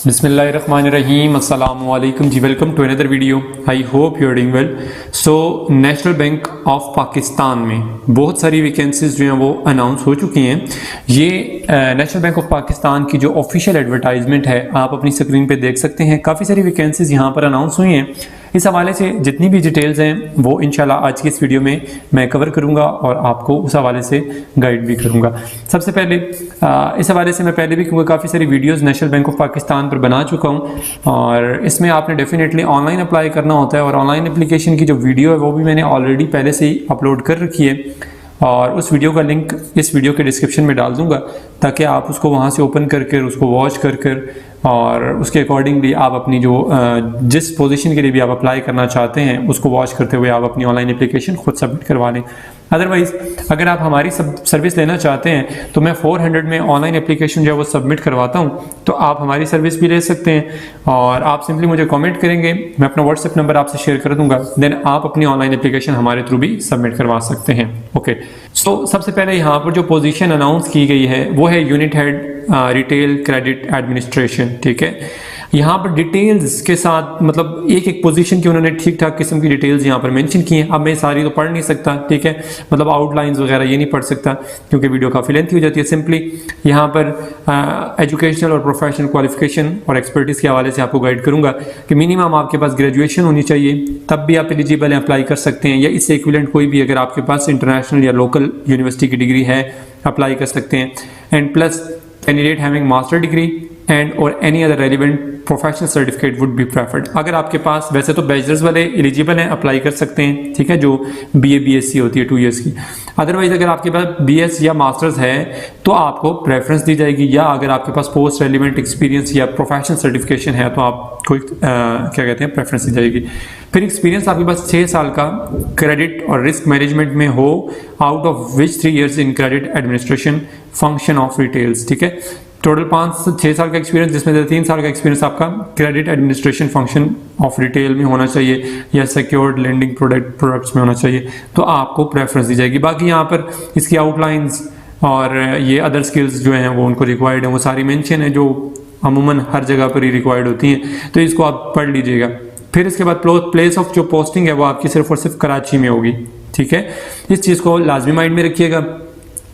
बिस्मिल्लाहिर्रहमानिर्रहीम अस्सलामु अलैकुम जी। Welcome to another video. I hope you are doing well. So national bank of Pakistan में बहुत सारी वैकेंसीज जो हैं वो अनाउंस हो चुकी हैं। ये नेशनल बैंक ऑफ पाकिस्तान की जो ऑफिशियल एडवर्टाइजमेंट है आप अपनी स्क्रीन पे देख सकते हैं। काफ़ी सारी वैकेंसीज यहाँ पर अनाउंस हुई हैं। इस हवाले से जितनी भी डिटेल्स हैं वो इंशाल्लाह आज की इस वीडियो में मैं कवर करूँगा और आपको उस हवाले से गाइड भी करूँगा। सबसे पहले इस हवाले से मैं पहले भी कहूँगा काफ़ी सारी videos national bank of Pakistan पर बना चुका हूँ और इसमें आपने डेफिनेटली ऑनलाइन अप्लाई करना होता है और ऑनलाइन एप्लीकेशन की जो वीडियो है वो भी मैंने ऑलरेडी पहले से ही अपलोड कर रखी है और उस वीडियो का लिंक इस वीडियो के डिस्क्रिप्शन में डाल दूंगा ताकि आप उसको वहाँ से ओपन कर उसको वॉच कर और उसके अकॉर्डिंगली आप अपनी जो जिस पोजीशन के लिए भी आप अप्लाई करना चाहते हैं उसको वॉच करते हुए आप अपनी ऑनलाइन एप्लीकेशन खुद सबमिट करवा लें। अदरवाइज़ अगर आप हमारी सर्विस लेना चाहते हैं तो मैं 400 में ऑनलाइन एप्लीकेशन जो है वो सबमिट करवाता हूं, तो आप हमारी सर्विस भी ले सकते हैं और आप सिंपली मुझे कमेंट करेंगे, मैं अपना व्हाट्सएप नंबर आपसे शेयर कर दूंगा, देन आप अपनी ऑनलाइन एप्लीकेशन हमारे थ्रू भी सबमिट करवा सकते हैं। ओके, सो सबसे पहले यहाँ पर जो पोजीशन अनाउंस की गई है वो है unit head retail credit administration. ठीक है, यहाँ पर डिटेल्स के साथ मतलब एक एक पोजीशन की उन्होंने ठीक ठाक किस्म की डिटेल्स यहाँ पर मेंशन की हैं। अब मैं सारी तो पढ़ नहीं सकता, ठीक है, मतलब आउटलाइंस वगैरह ये नहीं पढ़ सकता क्योंकि वीडियो काफ़ी लेंथी हो जाती है। सिंपली यहाँ पर एजुकेशनल और प्रोफेशनल क्वालिफिकेशन और एक्सपर्टीज़ के हवाले से आपको गाइड करूँगा कि मिनिमम आपके पास ग्रेजुएशन होनी चाहिए, तब भी आप एलिजिबल हैं, अप्लाई कर सकते हैं, या इससे इक्विवेलेंट कोई भी अगर आपके पास इंटरनेशनल या लोकल यूनिवर्सिटी की डिग्री है अप्लाई कर सकते हैं। And plus candidate having master degree and और any other relevant professional certificate would be preferred. अगर आपके पास वैसे तो बैचलर्स वाले एलिजिबल हैं, अप्लाई कर सकते हैं, ठीक है, जो BA BSc होती है 2 इयर्स की। अदरवाइज अगर आपके पास BS या मास्टर्स है तो आपको प्रेफरेंस दी जाएगी, या अगर आपके पास पोस्ट रेलिवेंट एक्सपीरियंस या प्रोफेशनल सर्टिफिकेशन है तो आपको क्या कहते हैं प्रेफरेंस दी जाएगी। फिर एक्सपीरियंस आपके पास 6 साल का क्रेडिट और रिस्क मैनेजमेंट में हो, out of which 3 years in credit administration function of retails. ठीक है, टोटल 5 से 6 साल का एक्सपीरियंस जिसमें से 3 साल का एक्सपीरियंस आपका credit administration function of retail में होना चाहिए या सिक्योर्ड लेंडिंग प्रोडक्ट्स में होना चाहिए, तो आपको प्रेफरेंस दी जाएगी। बाकी यहाँ पर इसकी आउटलाइंस और ये अदर स्किल्स जो हैं वो उनको रिक्वायर्ड हैं वो सारी मेंशन है जो अमूमन हर जगह पर ही रिक्वायर्ड होती हैं, तो इसको आप पढ़ लीजिएगा। फिर इसके बाद प्लेस ऑफ जो पोस्टिंग है वो आपकी सिर्फ और सिर्फ कराची में होगी। ठीक है, इस चीज़ को लाजमी माइंड में रखिएगा।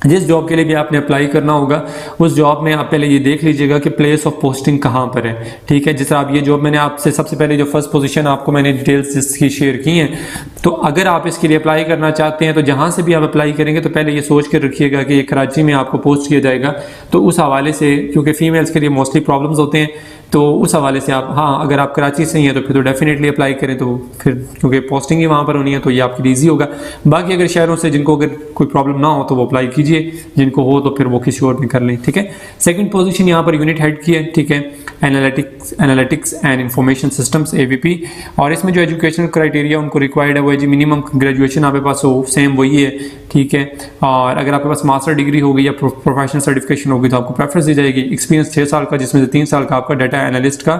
जिस जॉब के लिए भी आपने अप्लाई करना होगा उस जॉब में आप पहले ये देख लीजिएगा कि प्लेस ऑफ पोस्टिंग कहाँ पर है। ठीक है, जैसे आप ये जॉब मैंने आपसे सबसे पहले जो फर्स्ट पोजीशन आपको मैंने डिटेल्स इसकी शेयर की हैं, तो अगर आप इसके लिए अप्लाई करना चाहते हैं तो जहाँ से भी आप अप्लाई करेंगे तो पहले ये सोच कर रखिएगा कि ये कराची में आपको पोस्ट किया जाएगा, तो उस हवाले से क्योंकि फीमेल्स के लिए मोस्टली प्रॉब्लम्स होते हैं तो उस हवाले से आप अगर आप कराची से ही हैं तो फिर तो डेफिनेटली अप्लाई करें, तो फिर क्योंकि पोस्टिंग ही वहाँ पर होनी है तो ये आपके लिए ईजी होगा। बाकी अगर शहरों से जिनको अगर कोई प्रॉब्लम ना हो तो वो अप्लाई कीजिए, जिनको हो तो फिर वो किसी और में कर लें। ठीक है, सेकंड पोजीशन यहाँ पर यूनिट हेड की है। ठीक है, analytics and information systems AVP, और इसमें जो एजुकेशनल क्राइटेरिया उनको रिक्वायर्ड है वो है जी मिनिमम ग्रेजुएशन आपके पास हो, सेम वही है। ठीक है, और अगर आपके पास मास्टर डिग्री होगी या प्रोफेशनल सर्टिफिकेशन होगी तो आपको प्रेफरेंस दी जाएगी। एक्सपीरियंस 6 साल का जिसमें से 3 साल का आपका डाटा एनालिस्ट का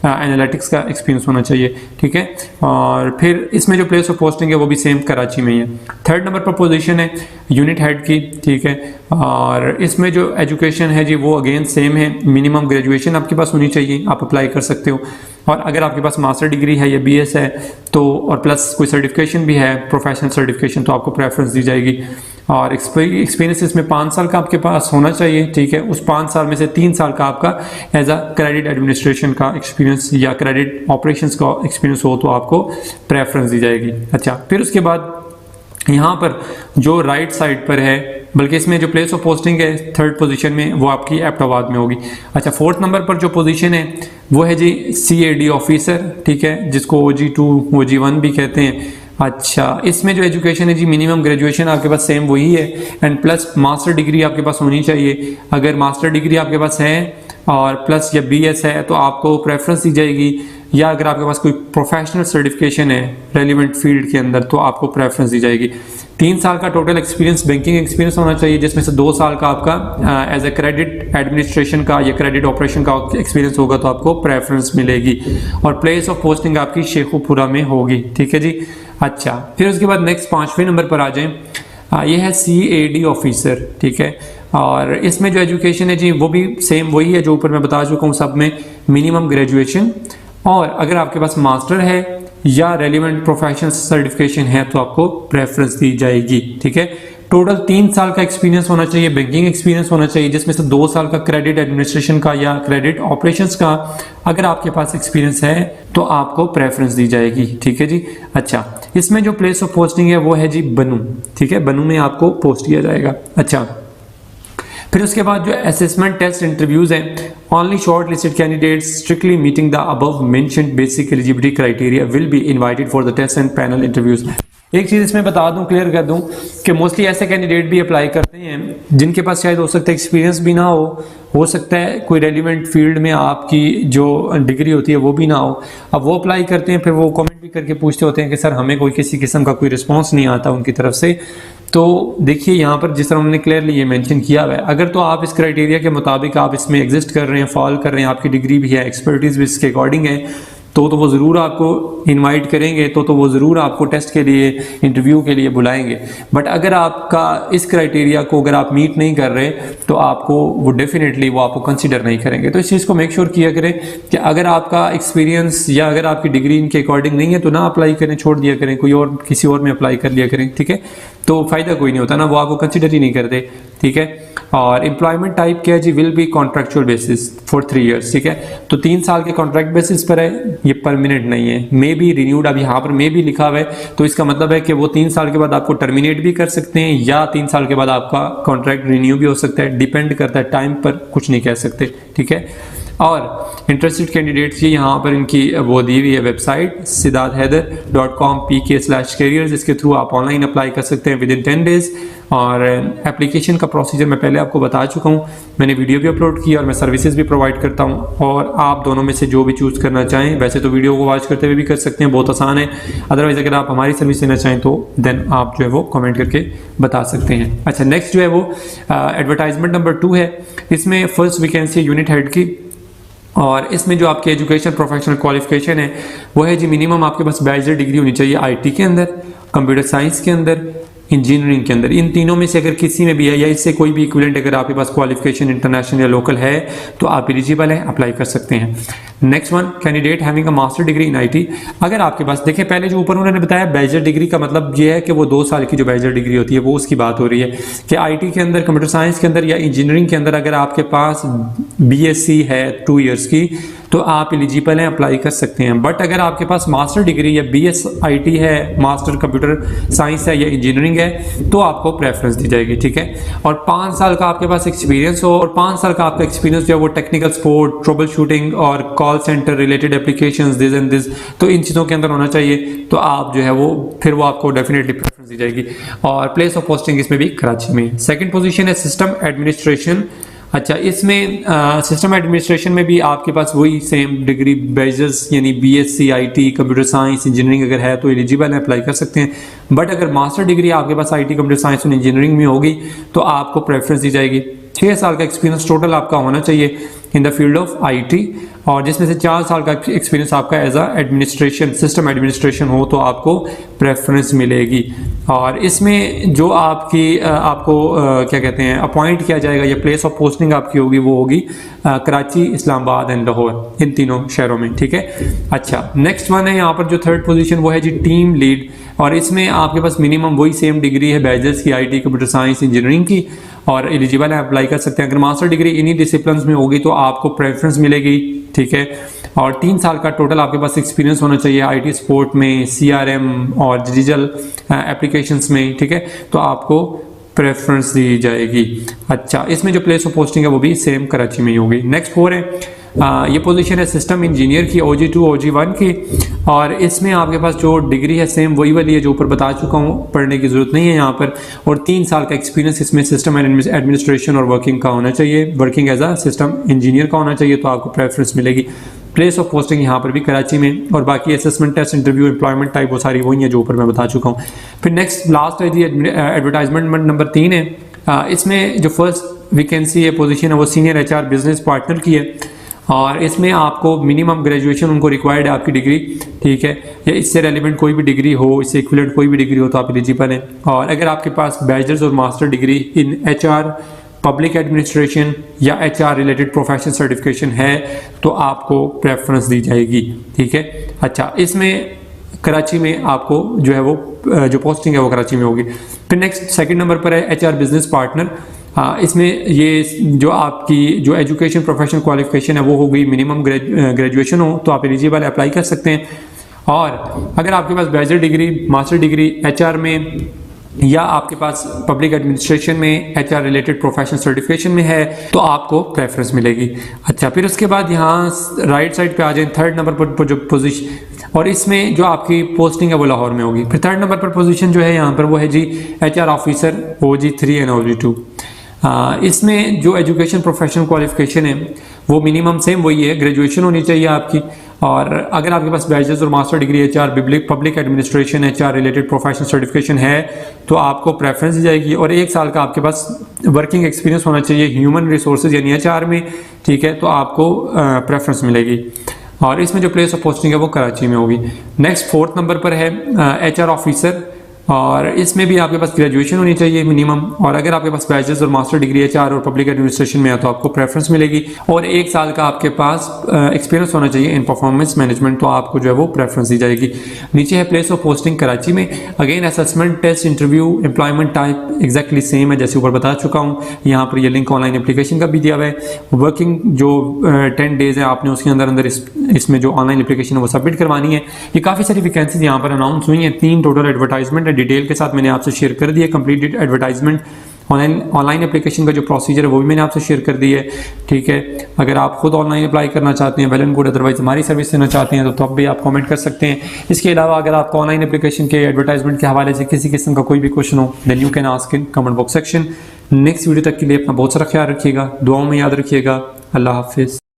एनालिटिक्स का एक्सपीरियंस होना चाहिए। ठीक है, और फिर इसमें जो प्लेस ऑफ पोस्टिंग है वो भी सेम कराची में ही है। थर्ड नंबर पर पोजीशन है यूनिट हेड की। ठीक है, और इसमें जो एजुकेशन है जी वो अगेन सेम है, मिनिमम ग्रेजुएशन आपके पास होनी चाहिए, आप अप्लाई कर सकते हो, और अगर आपके पास मास्टर डिग्री है या BS है तो और प्लस कोई सर्टिफिकेशन भी है प्रोफेशनल सर्टिफिकेशन तो आपको प्रेफरेंस दी जाएगी। और एक्सपीरियंस इसमें 5 साल का आपके पास होना चाहिए। ठीक है, उस 5 साल में से 3 साल का आपका एज अ क्रेडिट एडमिनिस्ट्रेशन का एक्सपीरियंस या क्रेडिट ऑपरेशंस का एक्सपीरियंस हो तो आपको प्रेफरेंस दी जाएगी। अच्छा, फिर उसके बाद यहाँ पर जो राइट साइड पर है, बल्कि इसमें जो प्लेस ऑफ पोस्टिंग है थर्ड पोजीशन में वो आपकी एबटाबाद में होगी। अच्छा, फोर्थ नंबर पर जो पोजीशन है वो है जी CAD ऑफिसर। ठीक है, जिसको OG2 OG1 भी कहते हैं। अच्छा, इसमें जो एजुकेशन है जी मिनिमम ग्रेजुएशन आपके पास सेम वही है एंड प्लस मास्टर डिग्री आपके पास होनी चाहिए। अगर मास्टर डिग्री आपके पास है और प्लस या BS है तो आपको प्रेफरेंस दी जाएगी, या अगर आपके पास कोई प्रोफेशनल सर्टिफिकेशन है रेलिवेंट फील्ड के अंदर तो आपको प्रेफरेंस दी जाएगी। 3 साल का टोटल एक्सपीरियंस बैंकिंग एक्सपीरियंस होना चाहिए जिसमें से 2 साल का आपका एज ए क्रेडिट एडमिनिस्ट्रेशन का या क्रेडिट ऑपरेशन का एक्सपीरियंस होगा तो आपको प्रेफरेंस मिलेगी, और प्लेस ऑफ पोस्टिंग आपकी शेखुपुरा में होगी। ठीक है जी। अच्छा, फिर उसके बाद नेक्स्ट 5वें नंबर पर आ जाएं, ये है CAD ऑफिसर। ठीक है, और इसमें जो एजुकेशन है जी वो भी सेम वही है जो ऊपर मैं बता चुका हूँ सब में, मिनिमम ग्रेजुएशन, और अगर आपके पास मास्टर है या रेलिवेंट प्रोफेशनल सर्टिफिकेशन है तो आपको प्रेफरेंस दी जाएगी। ठीक है, टोटल 3 साल का एक्सपीरियंस होना चाहिए, बैंकिंग एक्सपीरियंस होना चाहिए, जिसमें से 2 साल का क्रेडिट एडमिनिस्ट्रेशन का या क्रेडिट ऑपरेशंस का अगर आपके पास एक्सपीरियंस है तो आपको प्रेफरेंस दी जाएगी। ठीक है जी। अच्छा, इसमें जो प्लेस ऑफ पोस्टिंग है वो है जी बनू। ठीक है, बनू में आपको पोस्ट किया जाएगा। अच्छा, फिर उसके बाद जो असेसमेंट टेस्ट इंटरव्यूज हैं, only short listed candidates strictly meeting the above mentioned basic eligibility criteria will be invited for the test and panel interviews. एक चीज इसमें बता दूं, क्लियर कर दूं कि मोस्टली ऐसे कैंडिडेट भी अप्लाई करते हैं जिनके पास शायद हो सकता है एक्सपीरियंस भी ना हो सकता है कोई रेलिवेंट फील्ड में आपकी जो डिग्री होती है वो भी ना हो। अब वो अप्लाई करते हैं, फिर वो कमेंट भी करके पूछते होते हैं कि सर हमें कोई किसी किस्म का कोई रिस्पॉन्स नहीं आता उनकी तरफ से। तो देखिए यहाँ पर जिस तरह उन्होंने क्लियरली ये मेंशन किया हुआ है, अगर तो आप इस क्राइटेरिया के मुताबिक आप इसमें एग्जिस्ट कर रहे हैं, फॉल कर रहे हैं, आपकी डिग्री भी है, एक्सपर्टीज भी इसके अकॉर्डिंग है, तो वो ज़रूर आपको इनवाइट करेंगे, तो वो ज़रूर आपको टेस्ट के लिए, इंटरव्यू के लिए बुलाएंगे। बट अगर आपका इस क्राइटेरिया को अगर आप मीट नहीं कर रहे तो आपको वो डेफिनेटली वो आपको कंसीडर नहीं करेंगे। तो इस चीज़ को मेक श्योर किया करें कि अगर आपका एक्सपीरियंस या अगर आपकी डिग्री इनके अकॉर्डिंग नहीं है तो ना अप्लाई करें, छोड़ दिया करें, कोई और किसी और में अप्लाई कर लिया करें। ठीक है, तो फ़ायदा कोई नहीं होता ना, वो आपको कंसीडर ही नहीं करते। ठीक है, और एम्प्लॉयमेंट टाइप क्या है जी, will be contractual basis for 3 years। ठीक है, तो 3 साल के कॉन्ट्रैक्ट बेसिस पर है, ये परमानेंट नहीं है। मे बी रिन्यूड, अब यहाँ पर मे भी लिखा हुआ है, तो इसका मतलब है कि वो 3 साल के बाद आपको टर्मिनेट भी कर सकते हैं या 3 साल के बाद आपका कॉन्ट्रैक्ट रिन्यू भी हो सकता है, डिपेंड करता है टाइम पर, कुछ नहीं कह सकते। ठीक है, और इंटरेस्टेड कैंडिडेट्स ये यहाँ पर इनकी वो दी हुई है वेबसाइट siddharthhaider.com/pk/careers, इसके थ्रू आप ऑनलाइन अप्लाई कर सकते हैं विद इन 10 days। और एप्लीकेशन का प्रोसीजर मैं पहले आपको बता चुका हूँ, मैंने वीडियो भी अपलोड की और मैं सर्विसेज भी प्रोवाइड करता हूँ, और आप दोनों में से जो भी चूज़ करना चाहें, वैसे तो वीडियो को वॉच करते हुए भी कर सकते हैं, बहुत आसान है। अदरवाइज अगर आप हमारी सर्विस लेना चाहें तो देन आप जो है वो कमेंट करके बता सकते हैं। अच्छा, नेक्स्ट जो है वो एडवर्टाइजमेंट नंबर 2 है। इसमें फर्स्ट वैकेंसी यूनिट हेड की, और इसमें जो आपकी एजुकेशन प्रोफेशनल क्वालिफिकेशन है वो है जी मिनिमम आपके पास बैचलर डिग्री होनी चाहिए आईटी के अंदर, कंप्यूटर साइंस के अंदर, इंजीनियरिंग के अंदर। इन तीनों में से अगर किसी में भी है या इससे कोई भी इक्विवेलेंट अगर आपके पास क्वालिफिकेशन इंटरनेशनल या लोकल है तो आप एलिजिबल हैं, अप्लाई कर सकते हैं। Next one, candidate having a master degree in IT. अगर आपके पास, देखिए पहले जो ऊपर उन्होंने बताया बैचलर डिग्री का मतलब ये है कि वो 2 साल की जो बैचलर डिग्री होती है वो उसकी बात हो रही है कि आईटी के अंदर, कंप्यूटर साइंस के अंदर या इंजीनियरिंग के अंदर अगर आपके पास बीएससी है 2 years की तो आप एलिजिबल हैं, अप्लाई कर सकते हैं। बट अगर आपके पास मास्टर डिग्री या बीएस आईटी है, मास्टर कंप्यूटर साइंस है या इंजीनियरिंग है तो आपको प्रेफरेंस दी जाएगी। ठीक है, और 5 साल का आपके पास एक्सपीरियंस हो, और 5 साल का आपका एक्सपीरियंस जो है वो टेक्निकल सपोर्ट, ट्रबल शूटिंग और call centre related applications this and this, तो इन चीज़ों के अंदर होना चाहिए, तो आप जो है वो फिर वो आपको डेफिनेटली प्रेफरेंस दी जाएगी। और प्लेस ऑफ पोस्टिंग इसमें भी कराची में। सेकंड पोजीशन है सिस्टम एडमिनिस्ट्रेशन। अच्छा, इसमें सिस्टम एडमिनिस्ट्रेशन में भी आपके पास वही सेम डिग्री बैचलर्स यानी BSc IT computer science engineering अगर है तो एलिजिबल है, अप्लाई कर सकते हैं। बट अगर मास्टर डिग्री आपके पास आईटी कंप्यूटर साइंस और इंजीनियरिंग में होगी तो आपको प्रेफरेंस दी जाएगी। 6 साल का एक्सपीरियंस टोटल आपका होना चाहिए in the field of IT, और जिसमें से 4 साल का एक्सपीरियंस आपका as a administration, system administration हो तो आपको प्रेफरेंस मिलेगी। और इसमें जो आपकी आपको क्या कहते हैं अपॉइंट किया जाएगा या प्लेस ऑफ पोस्टिंग आपकी होगी वो होगी कराची, इस्लामाबाद एंड लाहौर, इन तीनों शहरों में। ठीक है, अच्छा नेक्स्ट वन है यहाँ पर जो थर्ड पोजीशन वो है जी टीम लीड, और इसमें आपके पास मिनिमम वही सेम डिग्री है बैचलर्स की आईटी कंप्यूटर साइंस इंजीनियरिंग की, और एलिजिबल है, अप्लाई कर सकते हैं। अगर मास्टर डिग्री इन्हीं डिसिप्लिन में होगी तो आपको प्रेफरेंस मिलेगी। ठीक है, और 3 साल का टोटल आपके पास एक्सपीरियंस होना चाहिए आईटी सपोर्ट में, सीआरएम और डिजिटल एप्लीकेशंस में। ठीक है, तो आपको प्रेफरेंस दी जाएगी। अच्छा, इसमें जो प्लेस ऑफ पोस्टिंग है वो भी सेम कराची में ही होगी। नेक्स्ट 4 है ये पोजीशन है सिस्टम इंजीनियर की, OG2 OG1 की, और इसमें आपके पास जो डिग्री है सेम वही वाली है जो ऊपर बता चुका हूँ, पढ़ने की जरूरत नहीं है यहाँ पर। और 3 साल का एक्सपीरियंस इसमें सिस्टम एडमिनिस्ट्रेशन और वर्किंग का होना चाहिए, working as a system engineer का होना चाहिए, तो आपको प्रेफरेंस मिलेगी। प्लेस ऑफ पोस्टिंग यहाँ पर भी कराची में, और बाकी assessment test interview employment type वो सारी वही है जो ऊपर मैं बता चुका हूँ। फिर नेक्स्ट लास्ट है जी एडवर्टाइजमेंट नंबर 3 है। इसमें जो फर्स्ट वैकेंसी है पोजीशन है वो सीनियर HR बिजनेस पार्टनर की है, और इसमें आपको मिनिमम ग्रेजुएशन उनको रिक्वायर्ड है आपकी डिग्री। ठीक है, या इससे रेलिवेंट कोई भी डिग्री हो, इससे इक्विवेलेंट कोई भी डिग्री हो तो आप एलिजिबल हैं। और अगर आपके पास बैचलर्स और master degree in HR public administration या HR रिलेटेड प्रोफेशनल सर्टिफिकेशन है तो आपको प्रेफरेंस दी जाएगी। ठीक है, अच्छा, इसमें कराची में आपको जो है वो जो पोस्टिंग है वो कराची में होगी। फिर नेक्स्ट सेकंड नंबर पर है HR बिजनेस पार्टनर। इसमें ये जो आपकी जो एजुकेशन प्रोफेशनल क्वालिफिकेशन है वो हो गई मिनिमम ग्रेजुएशन हो तो आप एलिजिबल अप्लाई कर सकते हैं। और अगर आपके पास bachelor degree, master degree HR में या आपके पास पब्लिक एडमिनिस्ट्रेशन में HR रिलेटेड प्रोफेशनल सर्टिफिकेशन में है तो आपको प्रेफरेंस मिलेगी। अच्छा, फिर उसके बाद यहाँ राइट साइड पे आ जाए थर्ड नंबर पर जो पोजीशन, और इसमें जो आपकी पोस्टिंग है वो लाहौर में होगी। फिर थर्ड नंबर पर पोजीशन जो है यहाँ पर वो है जी HR officer OG3 and OG2। इसमें जो एजुकेशन प्रोफेशनल क्वालिफिकेशन है वो मिनिमम सेम वही है, ग्रेजुएशन होनी चाहिए आपकी। और अगर आपके पास बैचलर्स और master degree HR public administration HR related professional certification है तो आपको प्रेफरेंस दी जाएगी। और 1 साल का आपके पास वर्किंग एक्सपीरियंस होना चाहिए ह्यूमन रिसोर्सेज यानी HR में। ठीक है, तो आपको प्रेफरेंस मिलेगी। और इसमें जो प्लेस ऑफ पोस्टिंग है वो कराची में होगी। नेक्स्ट फोर्थ नंबर पर है HR ऑफिसर, और इसमें भी आपके पास ग्रेजुएशन होनी चाहिए मिनिमम। और अगर आपके पास बैचलर्स और मास्टर डिग्री HR और पब्लिक एडमिनिस्ट्रेशन में है तो आपको प्रेफरेंस मिलेगी। और 1 साल का आपके पास एक्सपीरियंस होना चाहिए इन परफॉर्मेंस मैनेजमेंट तो आपको जो है वो प्रेफरेंस दी जाएगी। नीचे है प्लेस ऑफ पोस्टिंग कराची में। Again assessment, test, interview, employment type exactly same है जैसे ऊपर बता चुका हूँ। यहाँ पर ये लिंक ऑनलाइन एप्लीकेशन का भी दिया हुआ है। वर्किंग जो 10 डेज है आपने उसके अंदर इसमें जो ऑनलाइन एप्लीकेशन है वो सबमिट करवानी है। ये काफ़ी सारी वैकेंसीज यहाँ पर अनाउंस हुई हैं, 3 टोटल एडवर्टाइजमेंट डिटेल के साथ मैंने आपसे शेयर कर दिया। कंप्लीट एडवर्टाइजमेंट, ऑनलाइन एप्लीकेशन का जो प्रोसीजर है वो भी मैंने आपसे शेयर कर दिया है। ठीक है, अगर आप खुद ऑनलाइन अप्लाई करना चाहते हैं वेल एंड गुड, अदरवाइज हमारी सर्विस लेना चाहते हैं तो तब भी आप कमेंट कर सकते हैं। इसके अलावा अगर आपको ऑनलाइन एप्लीकेशन के एडवर्टाइजमेंट के हवाले से किसी किस्म का कोई भी क्वेश्चन हो then you can ask in comment box section. Next video तक के लिए अपना बहुत सारा ख्याल रखिएगा, दुआओं में याद रखिएगा। अल्लाह हाफिज़।